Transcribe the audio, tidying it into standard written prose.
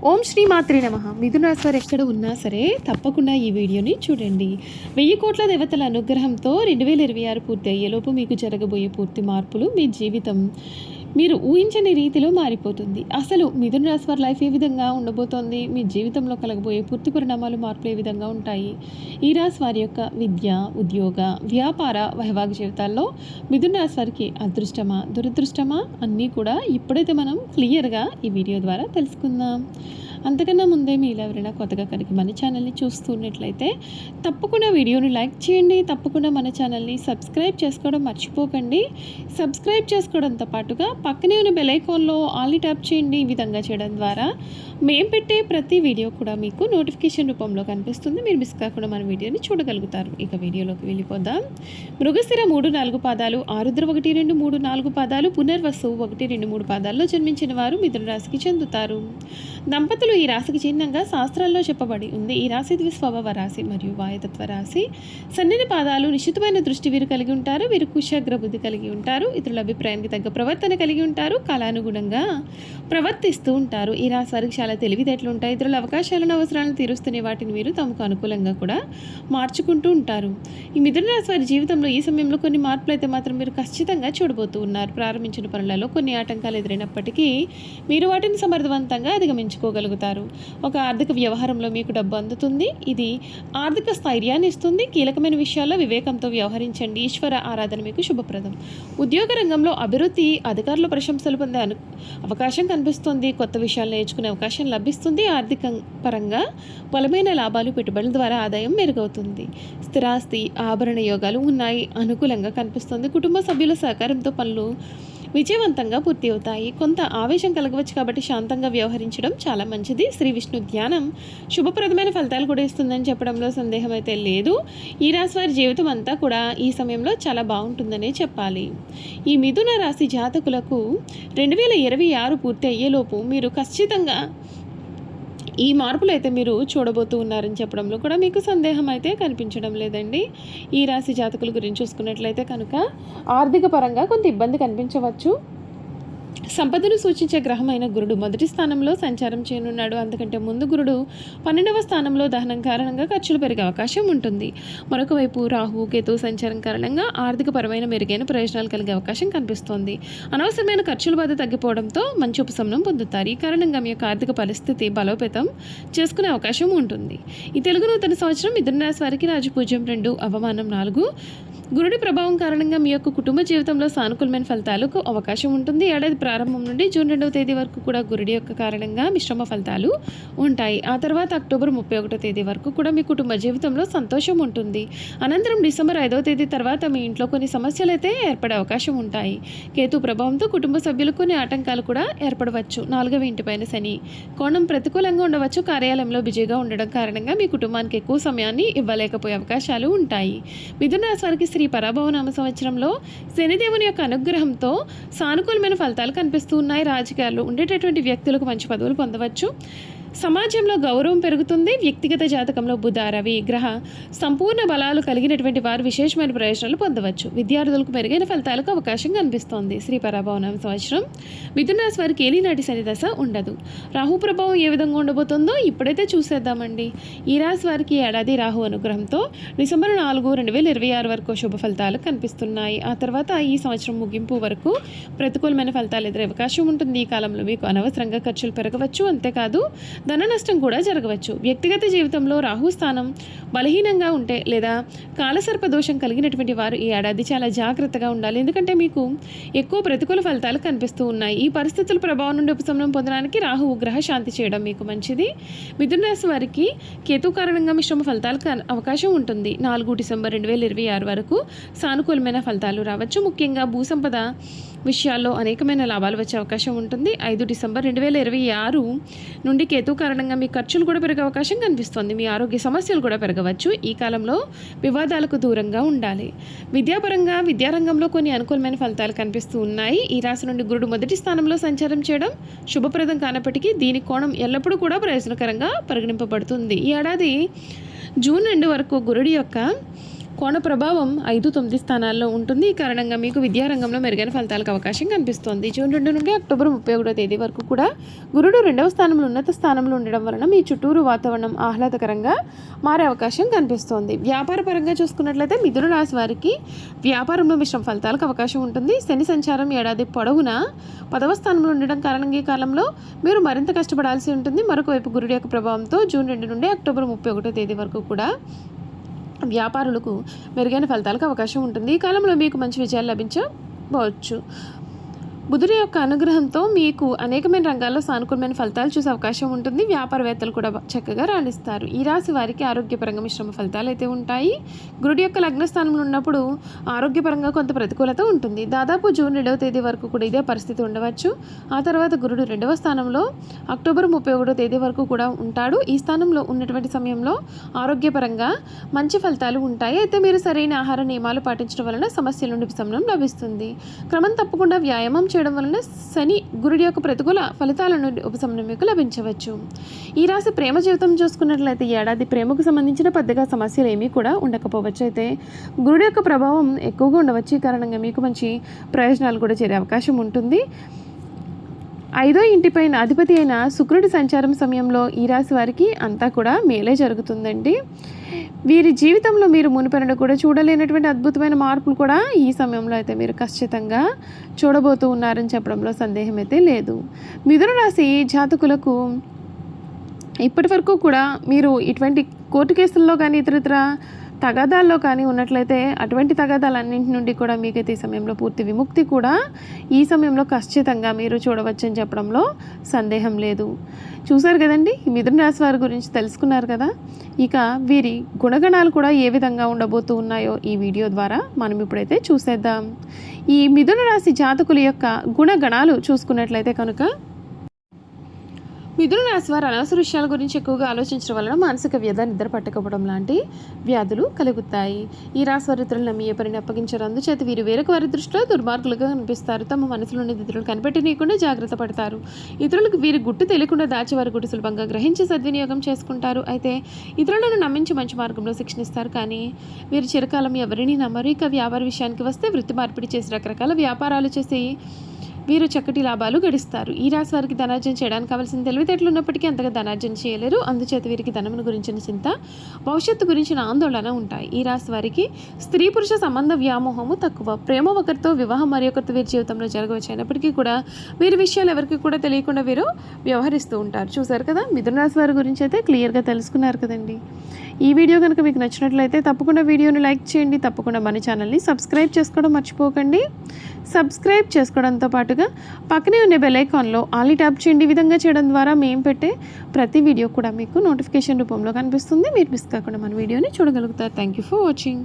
ఓం శ్రీ మాత్రే నమః. మిథున రాశి వారు ఎక్కడ ఉన్నా సరే తప్పకుండా ఈ వీడియోని చూడండి. 1000 కోట్ల దేవతల అనుగ్రహంతో 2026 పూర్తి అయ్యేలోపు మీకు జరగబోయే పూర్తి మార్పులు మీ జీవితం మీరు ఊహించని రీతిలో మారిపోతుంది. అసలు మిథున రాశి వారి లైఫ్ ఏ విధంగా ఉండబోతోంది, మీ జీవితంలో కలగబోయే పూర్తి పరిణామాలు మార్పులు ఏ విధంగా ఉంటాయి, ఈ రాశి వారి యొక్క విద్య, ఉద్యోగ, వ్యాపార, వైవాహిక జీవితాల్లో మిథున రాశి వారికి అదృష్టమా, దురదృష్టమా అన్నీ కూడా ఇప్పుడైతే మనం క్లియర్గా ఈ వీడియో ద్వారా తెలుసుకుందాం. అంతకన్నా ముందే మీరు ఎవరైనా కొత్తగా కనుక మన ఛానల్ని చూస్తున్నట్లయితే తప్పకుండా వీడియోని లైక్ చేయండి. తప్పకుండా మన ఛానల్ని సబ్స్క్రైబ్ చేసుకోవడం మర్చిపోకండి. సబ్స్క్రైబ్ చేసుకోవడంతో పాటుగా పక్కనే ఉన్న బెల్ ఐకాన్లో ఆల్ని ట్యాప్ చేయండి. ఈ విధంగా చేయడం ద్వారా మేము పెట్టే ప్రతి వీడియో కూడా మీకు నోటిఫికేషన్ రూపంలో కనిపిస్తుంది. మీరు మిస్ కాకుండా మన వీడియోని చూడగలుగుతారు. ఇక వీడియోలోకి వెళ్ళిపోదాం. మృగశిర 3-4 పాదాలు, ఆరుద్ర 1-2-3-4 పాదాలు, పునర్వసు 1-2-3 పాదాల్లో జన్మించిన వారు మిథున రాశికి చెందుతారు. దంపతులు ఈ రాశికి చిహ్నంగా శాస్త్రాల్లో చెప్పబడి ఉంది. ఈ రాశి ద్విస్వభావ రాశి మరియు వాయుతత్వ రాశి. సన్నని పాదాలు, నిశ్చితమైన దృష్టి వీరు కలిగి ఉంటారు. వీరు కుశాగ్ర బుద్ధి కలిగి ఉంటారు. ఇతరుల అభిప్రాయానికి తగ్గ ప్రవర్తన కలిగి ఉంటారు. కాలానుగుణంగా ప్రవర్తిస్తూ ఉంటారు. ఈ రాశి వారికి చాలా తెలివితేటలు ఉంటాయి. ఇతరుల అవకాశాలను, అవసరాలను తీరుస్తున్న వాటిని వీరు తమకు అనుకూలంగా కూడా మార్చుకుంటూ ఉంటారు. ఈ మిథున రాశి వారి జీవితంలో ఈ సమయంలో కొన్ని మార్పులు అయితే మాత్రం మీరు ఖచ్చితంగా చూడబోతూ ఉన్నారు. ప్రారంభించిన పనులలో కొన్ని ఆటంకాలు ఎదురైనప్పటికీ మీరు వాటిని సమర్థవంతంగా అధిగమించుకోగలుగుతారు. ఒక ఆర్థిక వ్యవహారంలో మీకు డబ్బు అందుతుంది. ఇది ఆర్థిక స్థైర్యాన్ని ఇస్తుంది. కీలకమైన విషయాల్లో వివేకంతో వ్యవహరించండి. ఈశ్వర ఆరాధన మీకు శుభప్రదం. ఉద్యోగ రంగంలో అభివృద్ధి, అధికారుల ప్రశంసలు పొందే అవకాశం కనిపిస్తుంది. కొత్త విషయాలు నేర్చుకునే అవకాశం లభిస్తుంది. ఆర్థిక పరంగా బలమైన లాభాలు, పెట్టుబడుల ద్వారా ఆదాయం మెరుగవుతుంది. స్థిరాస్తి, ఆభరణ యోగాలు ఉన్నాయి. అనుకూలంగా కనిపిస్తుంది. కుటుంబ సభ్యుల సహకారంతో పనులు విజయవంతంగా పూర్తి అవుతాయి. కొంత ఆవేశం కలగవచ్చు కాబట్టి శాంతంగా వ్యవహరించడం చాలా మంచిది. శ్రీ విష్ణు ధ్యానం శుభప్రదమైన ఫలితాలు కూడా ఇస్తుందని చెప్పడంలో సందేహం అయితే లేదు. ఈ రాశి వారి జీవితం అంతా కూడా ఈ సమయంలో చాలా బాగుంటుందనే చెప్పాలి. ఈ మిథున రాశి జాతకులకు 2026 పూర్తి అయ్యేలోపు మీరు ఖచ్చితంగా ఈ మార్పులు అయితే మీరు చూడబోతూ ఉన్నారని చెప్పడంలో కూడా మీకు సందేహం అయితే కనిపించడం లేదండి. ఈ రాశి జాతకుల గురించి చూసుకున్నట్లయితే కనుక ఆర్థిక పరంగా కొంత ఇబ్బంది కనిపించవచ్చు. సంపదను సూచించే గ్రహమైన గురుడు మొదటి స్థానంలో సంచారం చేయనున్నాడు. అందుకంటే ముందు గురుడు 12వ స్థానంలో దహనం కారణంగా ఖర్చులు పెరిగే అవకాశం ఉంటుంది. మరొక వైపు రాహు, కేతు సంచారం కారణంగా ఆర్థికపరమైన మెరుగైన ప్రయోజనాలు కలిగే అవకాశం కనిపిస్తోంది. అనవసరమైన ఖర్చుల బాధ తగ్గిపోవడంతో మంచి ఉపశమనం పొందుతారు. ఈ కారణంగా మీ యొక్క ఆర్థిక పరిస్థితి బలోపేతం చేసుకునే అవకాశం ఉంటుంది. ఈ తెలుగు నూతన సంవత్సరం మిథున రాశి వారికి రాజపూజ్యం 2, అవమానం 4. గురుడి ప్రభావం కారణంగా మీ యొక్క కుటుంబ జీవితంలో సానుకూలమైన ఫలితాలకు అవకాశం ఉంటుంది. ఏడాది ప్రారంభం నుండి జూన్ 2వ తేదీ వరకు కూడా గురుడి యొక్క కారణంగా మిశ్రమ ఫలితాలు ఉంటాయి. ఆ తర్వాత అక్టోబర్ 31వ తేదీ వరకు కూడా మీ కుటుంబ జీవితంలో సంతోషం ఉంటుంది. అనంతరం డిసెంబర్ 5వ తేదీ తర్వాత మీ ఇంట్లో కొన్ని సమస్యలు అయితే ఏర్పడే అవకాశం ఉంటాయి. కేతు ప్రభావంతో కుటుంబ సభ్యులకు కొన్ని ఆటంకాలు కూడా ఏర్పడవచ్చు. 4వ ఇంటిపైన శని కోణం ప్రతికూలంగా ఉండవచ్చు. కార్యాలయంలో బిజీగా ఉండడం కారణంగా మీ కుటుంబానికి ఎక్కువ సమయాన్ని ఇవ్వలేకపోయే అవకాశాలు ఉంటాయి. మిథున రాశి వారికి శ్రీ పరాభవనామ సంవత్సరంలో శనిదేవుని యొక్క అనుగ్రహంతో సానుకూలమైన ఫలితాలు కనిపిస్తూ ఉన్నాయి. రాజకీయాల్లో ఉండేటటువంటి వ్యక్తులకు మంచి పదవులు పొందవచ్చు. సమాజంలో గౌరవం పెరుగుతుంది. వ్యక్తిగత జాతకంలో బుధ, రవి గ్రహ సంపూర్ణ బలాలు కలిగినటువంటి వారు విశేషమైన ప్రయోజనాలు పొందవచ్చు. విద్యార్థులకు మెరుగైన ఫలితాలకు అవకాశం కనిపిస్తోంది. శ్రీ పరాభవనామ సంవత్సరం మిథున రాశి వారికి ఏలినాటి శని దశ ఉండదు. రాహు ప్రభావం ఏ విధంగా ఉండబోతుందో ఇప్పుడైతే చూసేద్దామండి. ఈ రాశి వారికి ఏడాది రాహు అనుగ్రహంతో డిసెంబర్ 4, 2026 వరకు శుభ ఫలితాలు కనిపిస్తున్నాయి. ఆ తర్వాత ఈ సంవత్సరం ముగింపు వరకు ప్రతికూలమైన ఫలితాలు ఎదురే అవకాశం ఉంటుంది. ఈ కాలంలో మీకు అనవసరంగా ఖర్చులు పెరగవచ్చు. అంతేకాదు ధన నష్టం కూడా జరగవచ్చు. వ్యక్తిగత జీవితంలో రాహు స్థానం బలహీనంగా ఉంటే లేదా కాలసర్ప దోషం కలిగినటువంటి వారు ఈ ఏడాది చాలా జాగ్రత్తగా ఉండాలి. ఎందుకంటే మీకు ఎక్కువ ప్రతికూల ఫలితాలు కనిపిస్తూ ఉన్నాయి. ఈ పరిస్థితుల ప్రభావం నుండి ఉపశమనం పొందడానికి రాహు గ్రహ శాంతి చేయడం మీకు మంచిది. మిథున రాశి వారికి కేతు కారణంగా మిశ్రమ ఫలితాలకు అవకాశం ఉంటుంది. 4 డిసెంబర్ 2026 వరకు సానుకూలమైన ఫలితాలు రావచ్చు. ముఖ్యంగా భూసంపద విషయాల్లో అనేకమైన లాభాలు వచ్చే అవకాశం ఉంటుంది. 5 డిసెంబర్ 2026 నుండి కేతు కారణంగా మీ ఖర్చులు కూడా పెరిగే అవకాశం కనిపిస్తుంది. మీ ఆరోగ్య సమస్యలు కూడా పెరగవచ్చు. ఈ కాలంలో వివాదాలకు దూరంగా ఉండాలి. విద్యాపరంగా విద్యారంగంలో కొన్ని అనుకూలమైన ఫలితాలు కనిపిస్తూ ఉన్నాయి. ఈ రాశి నుండి గురుడు మొదటి స్థానంలో సంచారం చేయడం శుభప్రదం కానప్పటికీ దీని కోణం ఎల్లప్పుడూ కూడా ప్రయోజనకరంగా పరిగణింపబడుతుంది. ఈ ఏడాది జూన్ 2 వరకు గురుడి యొక్క కోణ ప్రభావం 5-9 స్థానాల్లో ఉంటుంది. ఈ కారణంగా మీకు విద్యారంగంలో మెరుగైన ఫలితాలకు అవకాశం కనిపిస్తోంది. జూన్ 2 నుండి అక్టోబర్ 31వ తేదీ వరకు కూడా గురుడు 2వ స్థానంలో ఉన్నత స్థానంలో ఉండడం వలన మీ చుట్టూరు వాతావరణం ఆహ్లాదకరంగా మారే అవకాశం కనిపిస్తోంది. వ్యాపార పరంగా చూసుకున్నట్లయితే మిథున రాశి వారికి వ్యాపారంలో మిశ్రమ ఫలితాలకు అవకాశం ఉంటుంది. శని సంచారం ఏడాది పొడవునా 10వ స్థానంలో ఉండడం కారణంగా ఈ కాలంలో మీరు మరింత కష్టపడాల్సి ఉంటుంది. మరొక వైపు గురుడి యొక్క ప్రభావంతో జూన్ 2 నుండి అక్టోబర్ 31వ తేదీ వరకు కూడా వ్యాపారులకు మెరుగైన ఫలితాలకు అవకాశం ఉంటుంది. ఈ కాలంలో మీకు మంచి విజయాలు లభించవచ్చు. బుధుడి యొక్క అనుగ్రహంతో మీకు అనేకమైన రంగాల్లో సానుకూలమైన ఫలితాలు చూసే అవకాశం ఉంటుంది. వ్యాపారవేత్తలు కూడా చక్కగా రాణిస్తారు. ఈ రాశి వారికి ఆరోగ్యపరంగా మిశ్రమ ఫలితాలు అయితే ఉంటాయి. గురుడి యొక్క లగ్నస్థానంలో ఉన్నప్పుడు ఆరోగ్యపరంగా కొంత ప్రతికూలత ఉంటుంది. దాదాపు జూన్ 2వ తేదీ వరకు కూడా ఇదే పరిస్థితి ఉండవచ్చు. ఆ తర్వాత గురుడు 2వ స్థానంలో అక్టోబర్ 31వ తేదీ వరకు కూడా ఉంటాడు. ఈ స్థానంలో ఉన్నటువంటి సమయంలో ఆరోగ్యపరంగా మంచి ఫలితాలు ఉంటాయి. అయితే మీరు సరైన ఆహార నియమాలు పాటించడం వలన సమస్యల నుండి ఉపశమనం లభిస్తుంది. క్రమం తప్పకుండా వ్యాయామం చేయడం వలన శని గురుడి యొక్క ప్రతికూల ఫలితాల నుండి ఉపశమనం మీకు లభించవచ్చు. ఈ రాశి ప్రేమ జీవితం చూసుకున్నట్లయితే ఏడాది ప్రేమకు సంబంధించిన పెద్దగా సమస్యలు ఏమీ కూడా ఉండకపోవచ్చు. అయితే గురుడి యొక్క ప్రభావం ఎక్కువగా ఉండవచ్చు. ఈ కారణంగా మీకు మంచి ప్రయోజనాలు కూడా చేరే అవకాశం ఉంటుంది. 5వ ఇంటిపైన అధిపతి అయిన శుక్రుడి సంచారం సమయంలో ఈ రాశి వారికి అంతా కూడా మేలే జరుగుతుందండి. వీరి జీవితంలో మీరు మునుపెన్నడూ కూడా చూడలేనటువంటి అద్భుతమైన మార్పులు కూడా ఈ సమయంలో అయితే మీరు ఖచ్చితంగా చూడబోతూ ఉన్నారని చెప్పడంలో సందేహం అయితే లేదు. మిథున రాశి జాతకులకు ఇప్పటి వరకు కూడా మీరు ఇటువంటి కోర్టు కేసుల్లో కానీ ఇతరితర తగాదాల్లో కానీ ఉన్నట్లయితే అటువంటి తగాదాలన్నింటి నుండి కూడా మీకైతే ఈ సమయంలో పూర్తి విముక్తి కూడా ఈ సమయంలో ఖచ్చితంగా మీరు చూడవచ్చని చెప్పడంలో సందేహం లేదు. చూసారు కదండి, ఈ మిథున రాశి వారి గురించి తెలుసుకున్నారు కదా. ఇక వీరి గుణగణాలు కూడా ఏ విధంగా ఉండబోతూ ఉన్నాయో ఈ వీడియో ద్వారా మనం ఇప్పుడైతే చూసేద్దాం. ఈ మిథున రాశి జాతకుల యొక్క గుణగణాలు చూసుకున్నట్లయితే కనుక మిథున రాశి వారు అనవసర విషయాల గురించి ఎక్కువగా ఆలోచించడం వలన మానసిక వ్యధ, నిద్ర పట్టకపోవడం లాంటి వ్యాధులు కలుగుతాయి. ఈ రాశి వారు ఇతరులను నమ్మి ఏ పనిని అప్పగించారు. అందుచేత వీరు వేరొక వారి దృష్టిలో దుర్మార్గులుగా కనిపిస్తారు. తమ మనసులోని ఇతరులు కనిపెట్టనీయకుండా జాగ్రత్త పడతారు. ఇతరులకు వీరి గుట్టు తెలియకుండా దాచి వారి గుట్టు సులభంగా గ్రహించి సద్వినియోగం చేసుకుంటారు. అయితే ఇతరులను నమ్మించి మంచి మార్గంలో శిక్షణిస్తారు. కానీ వీరు చిరకాలం ఎవరిని నమ్మరు. ఇక వ్యాపార విషయానికి వస్తే వృత్తి మార్పిడి చేసి రకరకాల వ్యాపారాలు చేసి వీరు చక్కటి లాభాలు గడిస్తారు. ఈ రాశి వారికి ధనార్జన చేయడానికి కావాల్సిన తెలివితేటలు ఉన్నప్పటికీ అంతగా ధనార్జన చేయలేరు. అందుచేత వీరికి ధనమును గురించిన చింత, భవిష్యత్తు గురించిన ఆందోళన ఉంటాయి. ఈ రాశి వారికి స్త్రీ పురుష సంబంధ వ్యామోహము తక్కువ. ప్రేమ ఒకరితో, వివాహం మరి ఒకరితో వీరి జీవితంలో జరగవచ్చు. అయినప్పటికీ కూడా వీరి విషయాలు ఎవరికి కూడా తెలియకుండా వీరు వ్యవహరిస్తూ ఉంటారు. చూసారు కదా, మిథున రాశి వారి గురించి అయితే క్లియర్గా తెలుసుకున్నారు కదండి. ఈ వీడియో కనుక మీకు నచ్చినట్లయితే తప్పకుండా వీడియోని లైక్ చేయండి. తప్పకుండా మన ఛానల్ని సబ్స్క్రైబ్ చేసుకోవడం మర్చిపోకండి. సబ్స్క్రైబ్ చేసుకోవడంతో పాటుగా పక్కనే ఉన్న బెల్ ఐకాన్లో ఆల్ ట్యాప్ చేయండి. ఈ విధంగా చేయడం ద్వారా మేము పెట్టే ప్రతి వీడియో కూడా మీకు నోటిఫికేషన్ రూపంలో కనిపిస్తుంది. మీరు మిస్ కాకుండా మన వీడియోని చూడగలుగుతారు. Thank you for watching.